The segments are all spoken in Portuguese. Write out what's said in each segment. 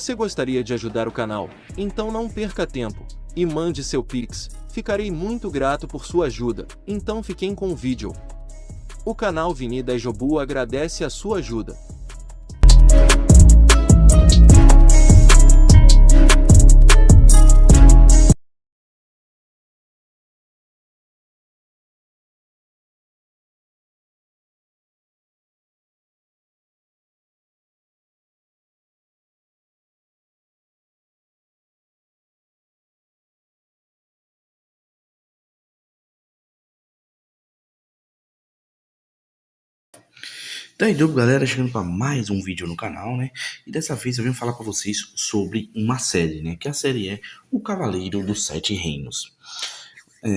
Você gostaria de ajudar o canal? Então não perca tempo e mande seu Pix. Ficarei muito grato por sua ajuda. Então fiquem com o vídeo. O canal Vini da Jobu agradece a sua ajuda. Daí, galera, chegando para mais um vídeo no canal, né? E dessa vez eu venho falar para vocês sobre uma série, né? Que a série é O Cavaleiro dos Sete Reinos.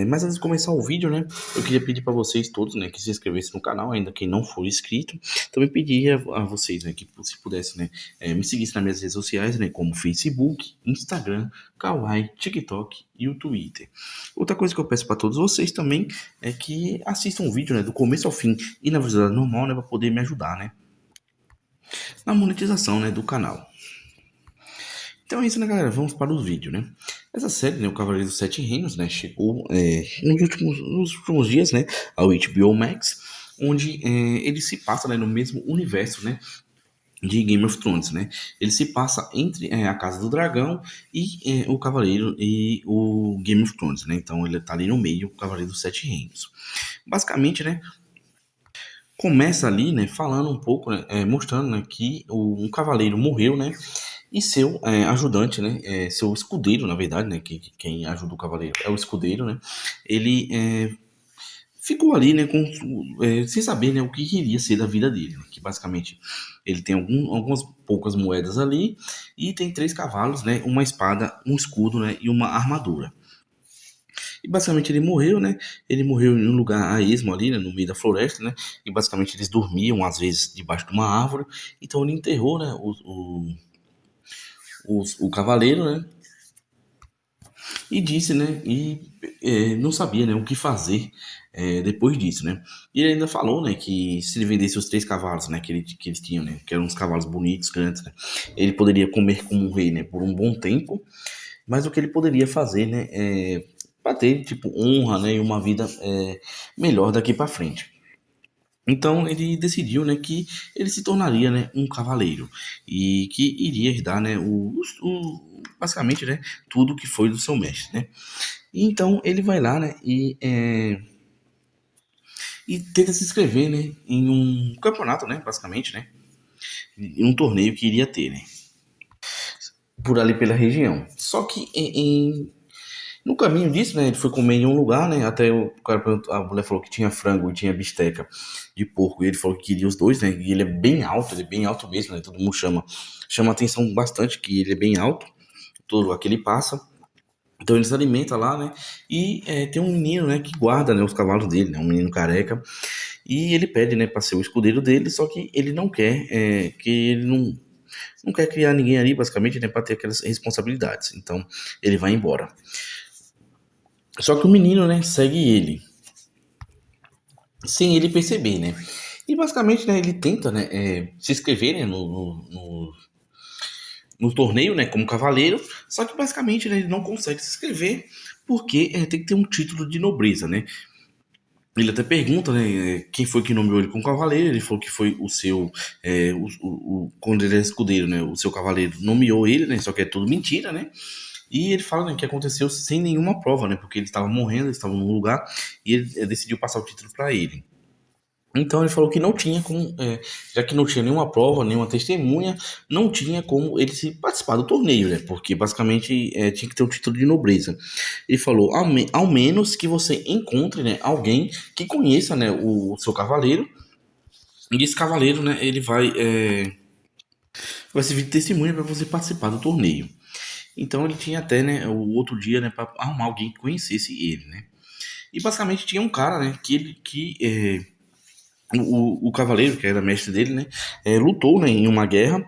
Mas antes de começar o vídeo, né? Eu queria pedir para vocês todos, né? Que se inscrevessem no canal, ainda quem não for inscrito. Também pedir a vocês, né? Que se pudessem, né? Me seguissem nas minhas redes sociais, né? Como Facebook, Instagram, Kawaii, TikTok e o Twitter. Outra coisa que eu peço para todos vocês também é que assistam o vídeo, né? Do começo ao fim e na velocidade normal, né? Para poder me ajudar, né? Na monetização, né? Do canal. Então é isso, né, galera? Vamos para o vídeo, né? Essa série, né, O Cavaleiro dos Sete Reinos, né, chegou nos últimos dias, né, ao HBO Max, onde ele se passa, né, no mesmo universo, né, de Game of Thrones, né? Ele se passa entre a Casa do Dragão e o Cavaleiro e o Game of Thrones, né? Então ele tá ali no meio, o Cavaleiro dos Sete Reinos. Basicamente, né, começa ali, né, falando um pouco, né, mostrando, né, que um cavaleiro morreu, né, e seu ajudante, né, seu escudeiro, na verdade, né, que quem ajuda o cavaleiro é o escudeiro, né, ele ficou ali, né, sem saber, né, o que iria ser da vida dele, né, que basicamente ele tem algumas poucas moedas ali e tem 3 cavalos, né, uma espada, um escudo, né, e uma armadura. E basicamente ele morreu, né? Ele morreu em um lugar a esmo ali, né? No meio da floresta, né? E basicamente eles dormiam, às vezes, debaixo de uma árvore. Então ele enterrou, né? O cavaleiro, né? E disse, né? E não sabia, né? O que fazer depois disso, né? E ele ainda falou, né? Que se ele vendesse os 3 cavalos, né? Que eles tinham, né? Que eram uns cavalos bonitos, grandes, né? Ele poderia comer como um rei, né? Por um bom tempo. Mas o que ele poderia fazer, né? Para ter, tipo, honra, né? E uma vida melhor daqui para frente. Então ele decidiu, né, que ele se tornaria, né, um cavaleiro e que iria herdar, né, basicamente, né, tudo que foi do seu mestre, né. E então ele vai lá, né, e tenta se inscrever, né, em um campeonato, né, basicamente, né, em um torneio que iria ter, né, por ali pela região. Só que no caminho disso, né, ele foi comer em um lugar, né, até o cara perguntou, a mulher falou que tinha frango e tinha bisteca de porco, e ele falou que queria os dois, né, e ele é bem alto mesmo, né, todo mundo chama atenção bastante que ele é bem alto, todo aquele passa, então ele se alimenta lá, né, e tem um menino, né, que guarda, né, os cavalos dele, né, um menino careca, e ele pede, né, para ser o escudeiro dele, só que ele não quer, que ele não quer criar ninguém ali, basicamente, né, para ter aquelas responsabilidades, então ele vai embora. Só que o menino, né, segue ele, sem ele perceber, né? E basicamente, né, ele tenta, né, se inscrever, né, no torneio, né, como cavaleiro, só que basicamente, né, ele não consegue se inscrever porque tem que ter um título de nobreza, né? Ele até pergunta, né, quem foi que nomeou ele como cavaleiro. Ele falou que foi o seu, quando ele é escudeiro, né, o seu cavaleiro nomeou ele, né, só que é tudo mentira, né? E ele fala, né, que aconteceu sem nenhuma prova, né? Porque ele estava morrendo, ele estava num lugar e ele decidiu passar o título para ele. Então ele falou que não tinha como, já que não tinha nenhuma prova, nenhuma testemunha, não tinha como ele se participar do torneio, né? Porque basicamente tinha que ter um título de nobreza. Ele falou, ao menos que você encontre, né, alguém que conheça, né, o seu cavaleiro. E esse cavaleiro, né, ele vai servir de testemunha para você participar do torneio. Então ele tinha até, né, o outro dia, né, para arrumar alguém que conhecesse ele, né? E basicamente tinha um cara, né, o cavaleiro, que era mestre dele, né, lutou, né, em uma guerra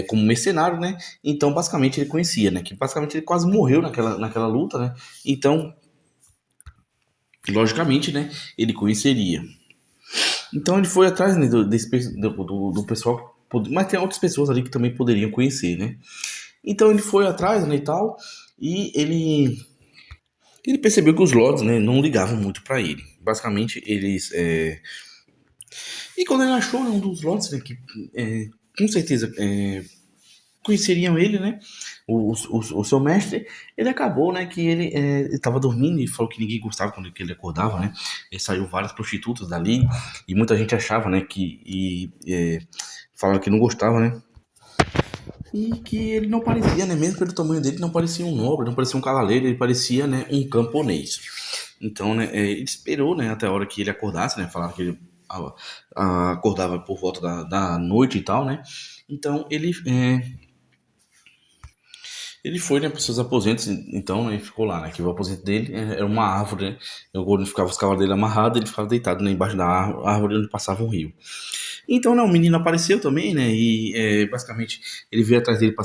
como mercenário, né? Então basicamente ele conhecia, né, que basicamente ele quase morreu naquela luta, né? Então, logicamente, né, ele conheceria. Então ele foi atrás, né, do pessoal, mas tem outras pessoas ali que também poderiam conhecer, né? Então ele foi atrás, né, e tal, e ele percebeu que os lords, né, não ligavam muito pra ele. Basicamente, eles... E quando ele achou, né, um dos lords, né, que com certeza conheceriam ele, né? O seu mestre, ele acabou, né? Que ele estava dormindo e falou que ninguém gostava quando ele acordava, né? E saiu várias prostitutas dali e muita gente achava, né? Falava que não gostava, né? E que ele não parecia, né? Mesmo pelo tamanho dele, não parecia um nobre, não parecia um cavaleiro, ele parecia, né? Um camponês. Então, né? Ele esperou, né? Até a hora que ele acordasse, né? Falava que ele acordava por volta da noite e tal, né? Então ele foi, né, para os seus aposentos, então, né, e ficou lá, né, que o aposento dele era uma árvore, né, onde ficava os cavalos dele amarrados, ele ficava deitado, né, embaixo da árvore onde passava um rio. Então, né, o menino apareceu também, né, e basicamente ele veio atrás dele para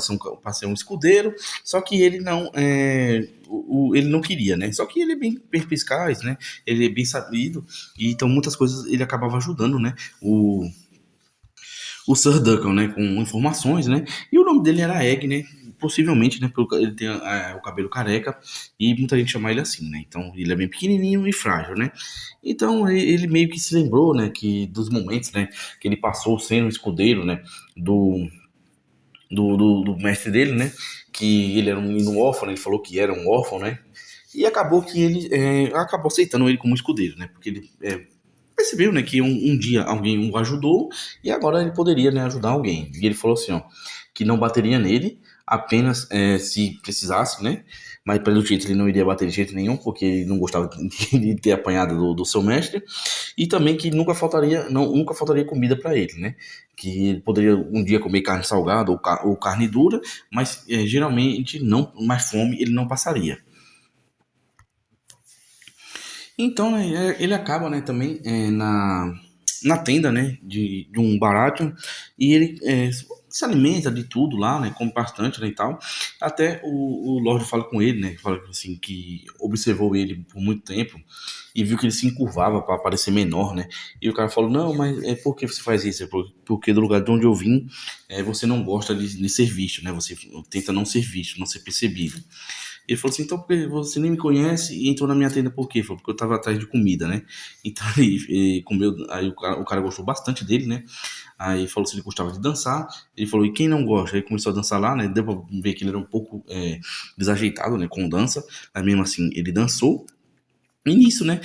ser um escudeiro, só que ele não, ele não queria, né, só que ele é bem perspicaz, né, ele é bem sabido, e então muitas coisas ele acabava ajudando, né, o Sir Duncan, né, com informações, né, e o nome dele era Egg, né, possivelmente, né, pelo ele tem o cabelo careca e muita gente chama ele assim, né, então ele é bem pequenininho e frágil, né, então ele meio que se lembrou, né, que dos momentos, né, que ele passou sendo escudeiro, né, do mestre dele, né, que ele era um menino órfão, né, ele falou que era um órfão, né, e acabou que ele acabou aceitando ele como escudeiro, né, porque ele percebeu, né, que um dia alguém o ajudou e agora ele poderia, né, ajudar alguém. E ele falou assim, ó, que não bateria nele apenas se precisasse, né, mas pelo jeito ele não iria bater de jeito nenhum porque ele não gostava de ter apanhado do seu mestre e também que nunca faltaria comida para ele, né, que ele poderia um dia comer carne salgada ou carne dura, mas geralmente não, mais fome ele não passaria. Então, né, ele acaba, né, também na tenda, né, de um Baratheon, e ele se alimenta de tudo lá, né, come bastante, né, e tal, até o Lorde fala com ele, né, fala assim, que observou ele por muito tempo, e viu que ele se encurvava para parecer menor, né, e o cara falou, não, mas por que você faz isso? Porque do lugar de onde eu vim, você não gosta de ser visto, né, você tenta não ser visto, não ser percebido. Ele falou assim, então porque você nem me conhece e entrou na minha tenda por quê? Ele falou, porque eu tava atrás de comida, né? Então ele comeu, aí o cara gostou bastante dele, né? Aí falou se ele gostava de dançar. Ele falou, e quem não gosta? Aí começou a dançar lá, né? Deu pra ver que ele era um pouco desajeitado, né? Com dança. Mas mesmo assim, ele dançou. E nisso, né?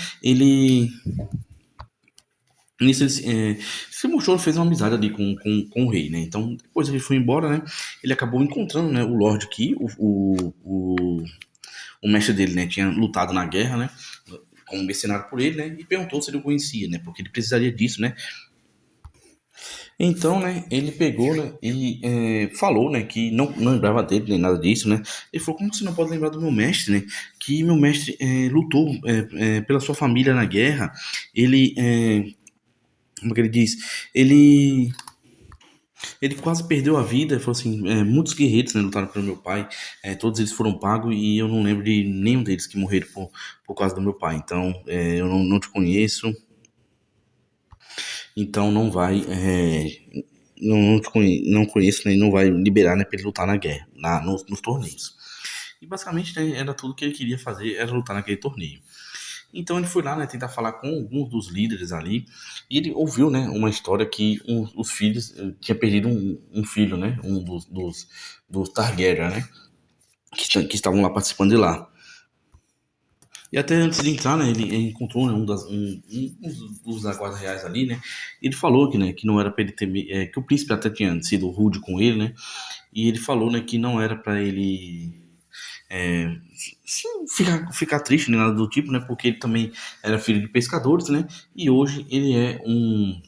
Nisso ele se mostrou, fez uma amizade ali com o rei, né? Então, depois ele foi embora, né? Ele acabou encontrando, né, o Lorde Ki, o mestre dele, né, tinha lutado na guerra, né, como mercenário por ele, né, e perguntou se ele o conhecia, né, porque ele precisaria disso, né. Então, né, ele pegou, né, e falou, né, que não lembrava dele nem nada disso, né. Ele falou, como você não pode lembrar do meu mestre, né, que meu mestre lutou pela sua família na guerra, ele, como é que ele diz, ele quase perdeu a vida. Ele falou assim, muitos guerreiros, né, lutaram pelo meu pai, todos eles foram pagos e eu não lembro de nenhum deles que morreram por causa do meu pai. Então, eu não te conheço, então não vai, não conheço, né, e não vai liberar, né, pra ele lutar na guerra, nos torneios. E basicamente, né, era tudo que ele queria fazer, era lutar naquele torneio. Então ele foi lá, né, tentar falar com alguns dos líderes ali, e ele ouviu, né, uma história que os filhos tinha perdido um filho, né, um dos Targaryen, né, que estavam lá participando de lá. E até antes de entrar, né, ele encontrou, né, um dos da guarda reais ali, né, e ele falou que, né, que não era para ele temer, que o príncipe até tinha sido rude com ele, né, e ele falou, né, que não era para ele é, ficar triste nem nada do tipo, né? Porque ele também era filho de pescadores, né? E hoje ele é um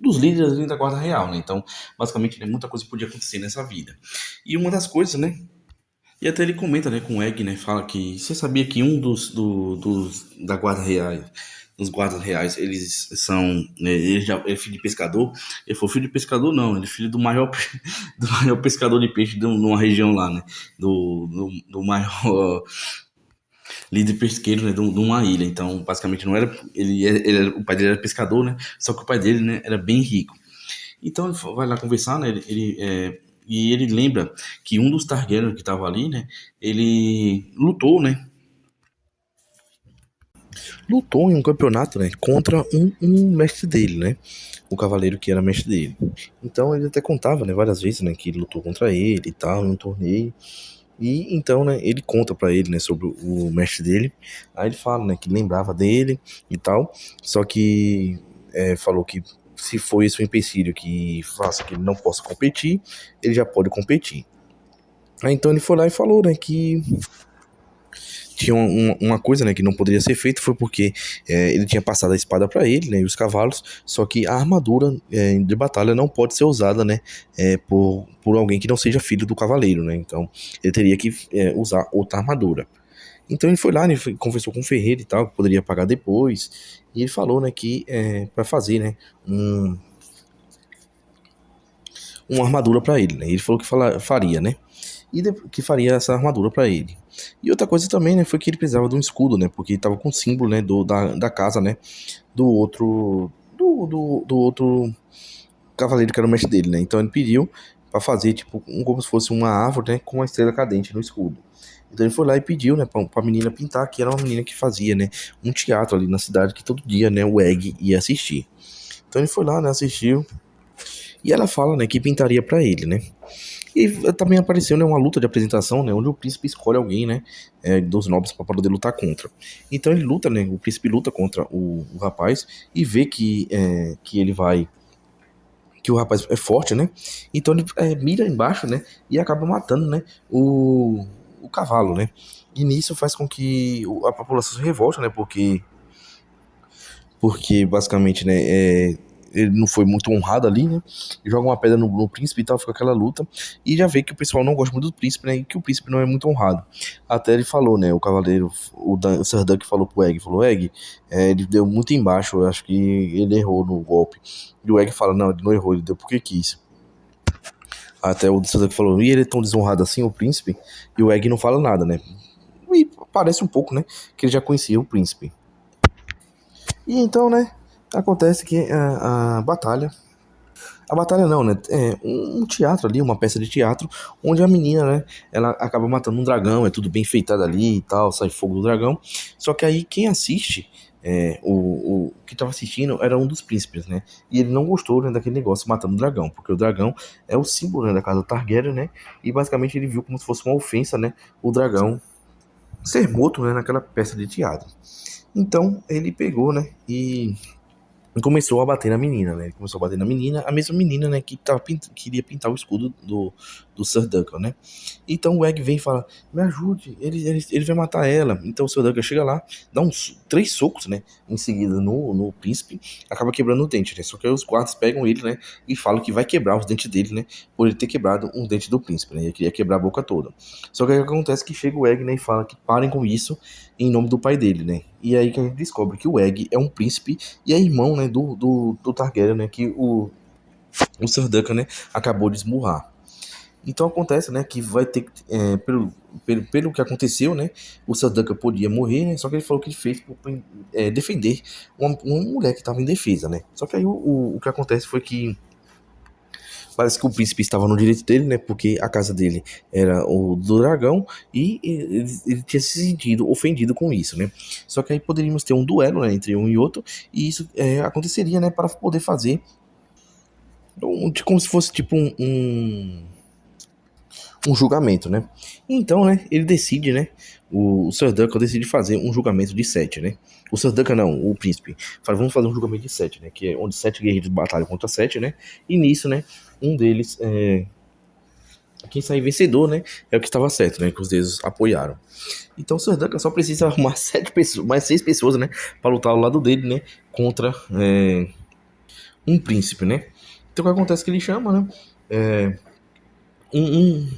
dos líderes ali da Guarda Real, né? Então, basicamente, né, muita coisa podia acontecer nessa vida. E uma das coisas, né? E até ele comenta, né, com o Egg, né? Fala que você sabia que um dos da Guarda Real, dos guardas reais, eles são, né, ele é filho de pescador. Ele foi filho de pescador, não, ele é filho do maior, do maior pescador de peixe de uma região lá, né? Do maior líder pesqueiro, né, de uma ilha. Então, basicamente, não era. O pai dele era pescador, né? Só que o pai dele, né, era bem rico. Então ele vai lá conversar, né? E ele lembra que um dos Targaryen que estava ali, né? Ele lutou, né? Lutou em um campeonato, né? Contra um mestre dele, né? O cavaleiro que era mestre dele. Então ele até contava, né? Várias vezes, né? Que ele lutou contra ele e tal, num torneio. E então, né, ele conta pra ele, né, sobre o mestre dele. Aí ele fala, né, que lembrava dele e tal, só que falou que se for isso um empecilho que faça que ele não possa competir, ele já pode competir. Aí então ele foi lá e falou, né, que tinha uma coisa, né, que não poderia ser feita, foi porque ele tinha passado a espada para ele, né, e os cavalos, só que a armadura de batalha não pode ser usada, né, por alguém que não seja filho do cavaleiro, né, então ele teria que usar outra armadura. Então ele foi lá, né, conversou com o ferreiro e tal, que poderia pagar depois, e ele falou, né, que para fazer, né, uma armadura para ele, né, ele falou que faria, né, e que faria essa armadura para ele. E outra coisa também, né, foi que ele precisava de um escudo, né, porque ele tava com o símbolo, né, da casa, né, do outro cavaleiro que era o mestre dele, né, então ele pediu para fazer, tipo, como se fosse uma árvore, né, com uma estrela cadente no escudo. Então ele foi lá e pediu, né, pra menina pintar, que era uma menina que fazia, né, um teatro ali na cidade, que todo dia, né, o Egg ia assistir. Então ele foi lá, né, assistiu, e ela fala, né, que pintaria para ele, né. E também apareceu, né, uma luta de apresentação, né, onde o príncipe escolhe alguém, né, dos nobres para poder lutar contra. Então ele luta, né, o príncipe luta contra o rapaz e vê que o rapaz é forte, né? Então ele mira embaixo, né, e acaba matando, né, o cavalo, né? E nisso faz com que a população se revolte, né, porque basicamente, né, ele não foi muito honrado ali, né? Joga uma pedra no príncipe e tal, fica aquela luta. E já vê que o pessoal não gosta muito do príncipe, né? E que o príncipe não é muito honrado. Até ele falou, né? O cavaleiro, o Sir Dunk falou pro Egg, falou, Egg, ele deu muito embaixo, eu acho que ele errou no golpe. E o Egg fala, não, ele não errou, ele deu porque quis. Até o Sir Dunk falou, e ele é tão desonrado assim, o príncipe? E o Egg não fala nada, né? E parece um pouco, né? Que ele já conhecia o príncipe. E então, né? Acontece que a batalha. A batalha não, né? É um teatro ali, uma peça de teatro, onde a menina, né? Ela acaba matando um dragão, é tudo bem feitado ali e tal, sai fogo do dragão. Só que aí quem assiste, o que tava assistindo era um dos príncipes, né? E ele não gostou, né, daquele negócio matando o dragão, porque o dragão é o símbolo, né, da casa Targaryen, né? E basicamente ele viu como se fosse uma ofensa, né? O dragão ser morto, né, naquela peça de teatro. Então ele pegou, né? E começou a bater na menina, né? Ele começou a bater na menina, a mesma menina, né? Que queria pintar o escudo do Sir Duncan, né? Então o Egg vem e fala: me ajude, ele vai matar ela. Então o Sir Duncan chega lá, dá uns 3 socos, né? Em seguida no príncipe, acaba quebrando o dente, né? Só que aí os guardas pegam ele, né? E falam que vai quebrar os dentes dele, né? Por ele ter quebrado um dente do príncipe, né? Ele queria quebrar a boca toda. Só que aí acontece que chega o Egg, né? E fala que parem com isso em nome do pai dele, né? E aí que a gente descobre que o Egg é um príncipe e é irmão, né, do Targaryen, né, que o Sir Duncan, né, acabou de esmurrar. Então acontece, né, que vai ter pelo que aconteceu, né, o Sir Duncan podia morrer, né, só que ele falou que ele fez por defender uma mulher que estava em defesa, né. Só que aí o que acontece foi que parece que o príncipe estava no direito dele, né? Porque a casa dele era o do dragão e ele tinha se sentido ofendido com isso, né? Só que aí poderíamos ter um duelo, né, entre um e outro e isso aconteceria, né? Para poder fazer como se fosse tipo um julgamento, né? Então, né? Ele decide, né? O Sir Duncan decide fazer um julgamento de 7, né? O Sir Duncan não, o príncipe. Fala, vamos fazer um julgamento de 7, né? Que é onde 7 guerreiros batalham contra 7, né? E nisso, né? Um deles, quem sair vencedor, né? É o que estava certo, né? Que os deuses apoiaram. Então o Sir Duncan só precisa arrumar 7 pessoas, mais 6 pessoas, né? Para lutar ao lado dele, né? Contra um príncipe, né? Então o que acontece é que ele chama, né?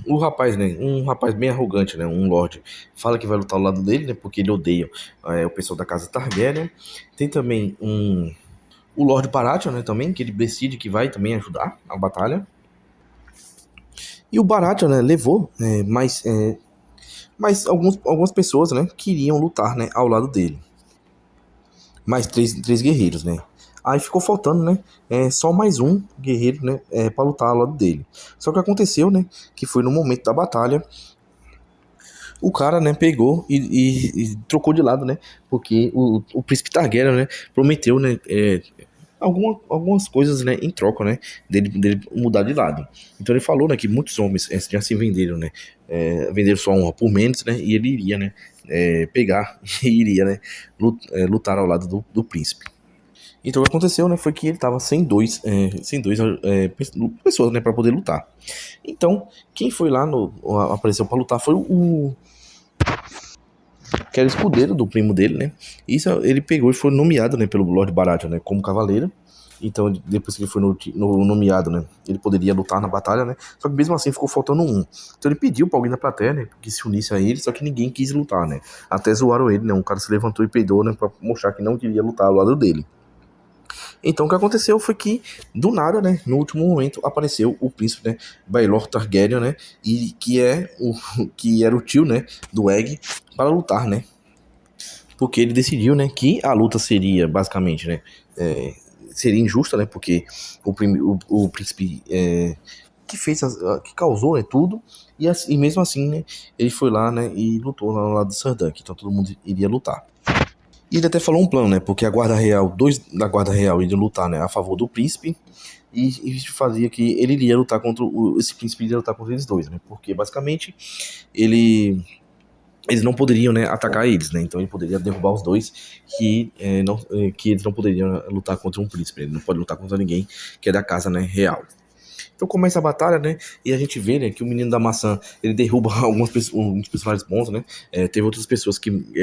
O rapaz, né? Um rapaz bem arrogante, né? Um lord. Fala que vai lutar ao lado dele, né? Porque ele odeia o pessoal da casa Targaryen. Tem também o Lord Baratheon, né? Também, que ele decide que vai também ajudar a batalha. E o Baratheon, né? Levou mas algumas pessoas, né? Queriam lutar, né? Ao lado dele. Mais três guerreiros, né? Aí ficou faltando, né, só mais um guerreiro, né, para lutar ao lado dele. Só que aconteceu, né, que foi no momento da batalha, o cara, né, pegou e trocou de lado, né, porque o príncipe Targaryen, né, prometeu, né, algumas coisas, né, em troca, né, dele mudar de lado. Então ele falou, né, que muitos homens já se venderam, né, venderam sua honra por menos, né, e ele iria, né, pegar e iria, né, lutar ao lado do príncipe. Então o que aconteceu, né, foi que ele tava sem dois pessoas, né, para poder lutar. Então quem foi lá apareceu para lutar foi o que era escudeiro do primo dele, né? Isso ele pegou e foi nomeado, né, pelo Lord Baratheon, né, como cavaleiro. Então, depois que ele foi nomeado, né, ele poderia lutar na batalha, né? Só que mesmo assim ficou faltando um. Então ele pediu pra alguém da plateia, né, que se unisse a ele, só que ninguém quis lutar, né? Até zoaram ele, né? Um cara se levantou e peidou, né, pra mostrar que não queria lutar ao lado dele. Então o que aconteceu foi que, do nada, né, no último momento, apareceu o príncipe, né, Baelor Targaryen, né, e que era o tio, né, do Egg, para lutar, né? Porque ele decidiu, né, que a luta seria basicamente, né, seria injusta, né, porque o príncipe que fez, que causou, né, tudo, e mesmo assim, né, ele foi lá, né, e lutou lá no lado do Serdunk, então todo mundo iria lutar. E ele até falou um plano, né, porque a guarda real, dois da guarda real iriam lutar, né, a favor do príncipe, e fazia que ele iria lutar contra esse príncipe iria lutar contra eles dois, né, porque basicamente eles não poderiam, né, atacar eles, né? Então ele poderia derrubar os dois, que eles não poderiam lutar contra um príncipe. Ele não pode lutar contra ninguém que é da casa, né, real. Então começa a batalha, né? E a gente vê, né, que o menino da maçã ele derruba alguns personagens bons, né? Teve outras pessoas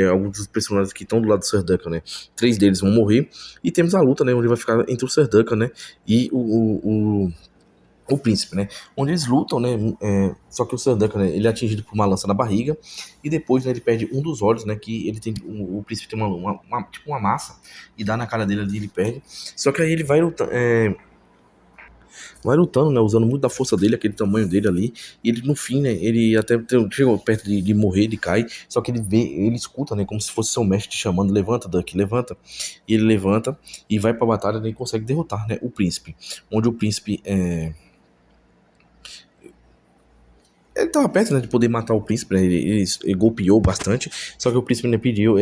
alguns dos personagens que estão do lado do Ser Duncan, né? 3 deles vão morrer. E temos a luta, né? Onde vai ficar entre o Ser Duncan, né? E o príncipe, né? Onde eles lutam, né? Só que o Sandaka, né? Ele é atingido por uma lança na barriga e depois, né, ele perde um dos olhos, né? Que ele tem, o príncipe tem tipo uma massa e dá na cara dele ali, ele perde. Só que aí ele vai lutando, né? Usando muito da força dele, aquele tamanho dele ali. E ele no fim, né? Ele até chegou perto de morrer, ele cai. Só que ele escuta, né? Como se fosse seu mestre te chamando, levanta, Duck, levanta. E ele levanta e vai pra batalha, né, e consegue derrotar, né? O príncipe, onde o príncipe ele tava perto, né, de poder matar o príncipe, né? Ele golpeou bastante, só que o príncipe, né, pediu,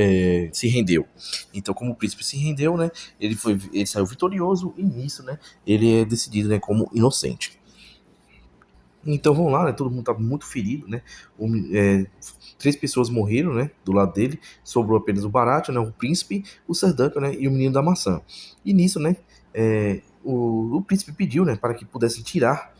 se rendeu. Então, como o príncipe se rendeu, né, ele saiu vitorioso e nisso, né, ele é decidido, né, como inocente. Então vamos lá, né, todo mundo tava muito ferido, né, 3 pessoas morreram, né, do lado dele, sobrou apenas o Baratheon, né, o príncipe, o Ser Duncan, né, e o menino da maçã. E nisso, né, o príncipe pediu, né, para que pudessem tirar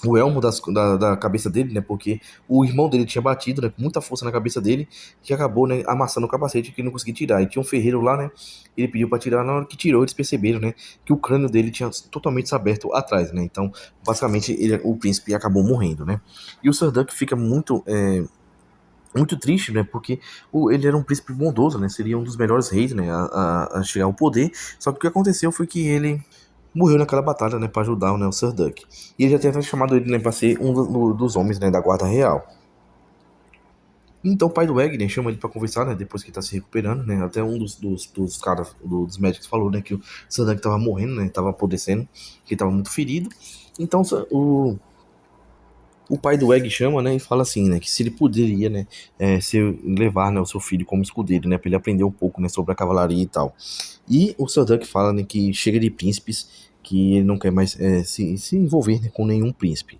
o elmo da cabeça dele, né? Porque o irmão dele tinha batido, né, com muita força na cabeça dele, que acabou, né, amassando o capacete que ele não conseguia tirar. E tinha um ferreiro lá, né? Ele pediu para tirar, na hora que tirou, eles perceberam, né, que o crânio dele tinha totalmente aberto atrás, né? Então, basicamente, o príncipe acabou morrendo, né? E o Sir Duck fica muito triste, né? Porque ele era um príncipe bondoso, né? Seria um dos melhores reis, né? A chegar ao poder. Só que o que aconteceu foi que ele morreu naquela batalha, né, para ajudar, né, o Sir Duck. E ele já tinha até chamado ele, né, para ser um dos homens, né, da guarda real. Então o pai do Egg, né, chama ele para conversar, né, depois que ele tá se recuperando, né, até um dos caras, dos médicos falou, né, que o Sir Duck tava morrendo, né, tava apodrecendo, que ele tava muito ferido. Então o pai do Egg chama, né, e fala assim, né, que se ele poderia, né, levar, né, o seu filho como escudeiro, né, para ele aprender um pouco, né, sobre a cavalaria e tal. E o Sir Duck fala, né, que chega de príncipes, que ele não quer mais se envolver, né, com nenhum príncipe.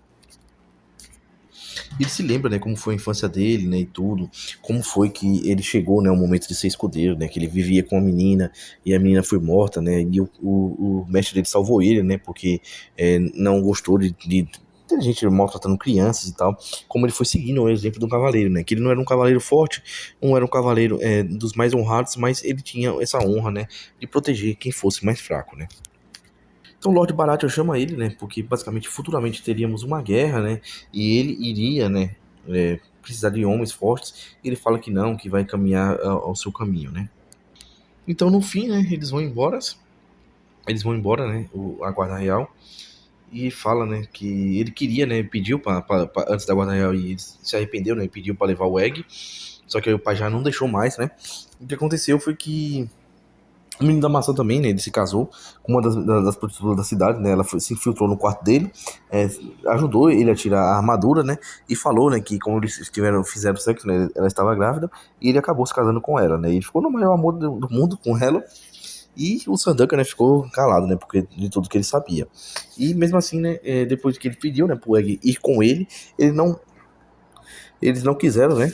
Ele se lembra, né, como foi a infância dele, né, e tudo, como foi que ele chegou, né, ao momento de ser escudeiro, né, que ele vivia com a menina e a menina foi morta, né, e o mestre dele salvou ele, né, porque não gostou de ter gente maltratando crianças e tal, como ele foi seguindo o exemplo do cavaleiro, né, que ele não era um cavaleiro forte, não era um cavaleiro dos mais honrados, mas ele tinha essa honra, né, de proteger quem fosse mais fraco, né. Então Lord Baratheon chama ele, né? Porque basicamente futuramente teríamos uma guerra, né? E ele iria, né? Precisar de homens fortes. E ele fala que não, que vai caminhar ao seu caminho, né? Então no fim, né? Eles vão embora. Eles vão embora, né? A guarda real e fala, né? Que ele queria, né? Pediu antes da guarda real e ele se arrependeu, né? Pediu para levar o Egg. Só que aí o pai já não deixou mais, né? O que aconteceu foi que O menino da maçã também, né? Ele se casou com uma das prostitutas da cidade, né? Ela se infiltrou no quarto dele, ajudou ele a tirar a armadura, né? E falou, né, que como eles fizeram sexo, né? Ela estava grávida e ele acabou se casando com ela, né? Ele ficou no maior amor do mundo com ela. E o Sandanka, né, ficou calado, né, porque de tudo que ele sabia. E mesmo assim, né, depois que ele pediu, né, pro Egg ir com ele, eles não quiseram, né,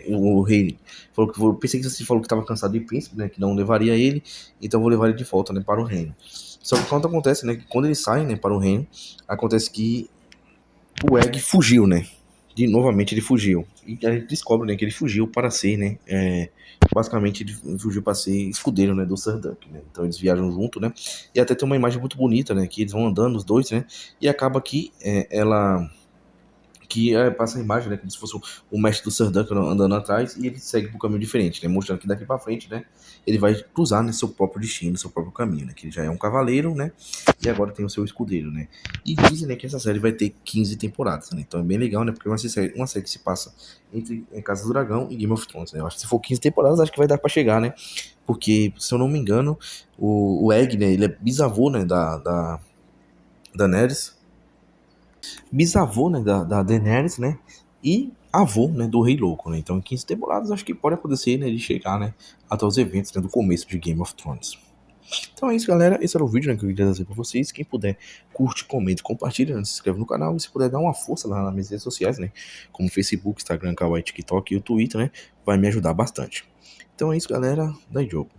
o rei falou que pensei que você falou que estava cansado de príncipe, né, que não levaria ele, então vou levar ele de volta, né, para o reino. Só que quando acontece, né, que quando ele sai, né, para o reino, acontece que o Egg fugiu, né, novamente ele fugiu. E a gente descobre, né, que ele fugiu para ser, né, basicamente ele fugiu para ser escudeiro, né, do Sarduk, né? Então eles viajam junto, né? E até tem uma imagem muito bonita, né, que eles vão andando os dois, né? E acaba que passa a imagem, né, como se fosse o mestre do Sarduk andando atrás e ele segue por um caminho diferente, né, mostrando que daqui para frente, né, ele vai cruzar, né, seu próprio destino, seu próprio caminho, né, que ele já é um cavaleiro, né, e agora tem o seu escudeiro, né. E dizem, né, que essa série vai ter 15 temporadas, né, então é bem legal, né, porque é uma série que se passa entre Casa do Dragão e Game of Thrones, né. Eu acho que se for 15 temporadas, acho que vai dar para chegar, né, porque, se eu não me engano, o Egg, né, ele é bisavô, né, da Daenerys, bisavô, né, da Daenerys, né, e avô, né, do Rei Louco, né. Então, em 15 temporadas, acho que pode acontecer, né, de chegar, né, até os eventos, né, do começo de Game of Thrones. Então é isso, galera. Esse era o vídeo, né, que eu queria trazer pra vocês. Quem puder, curte, comente, compartilha, né, se inscreve no canal. E se puder dar uma força lá nas minhas redes sociais, né, como Facebook, Instagram, Kawaii, TikTok e o Twitter, né, vai me ajudar bastante. Então é isso, galera. Daí jogo.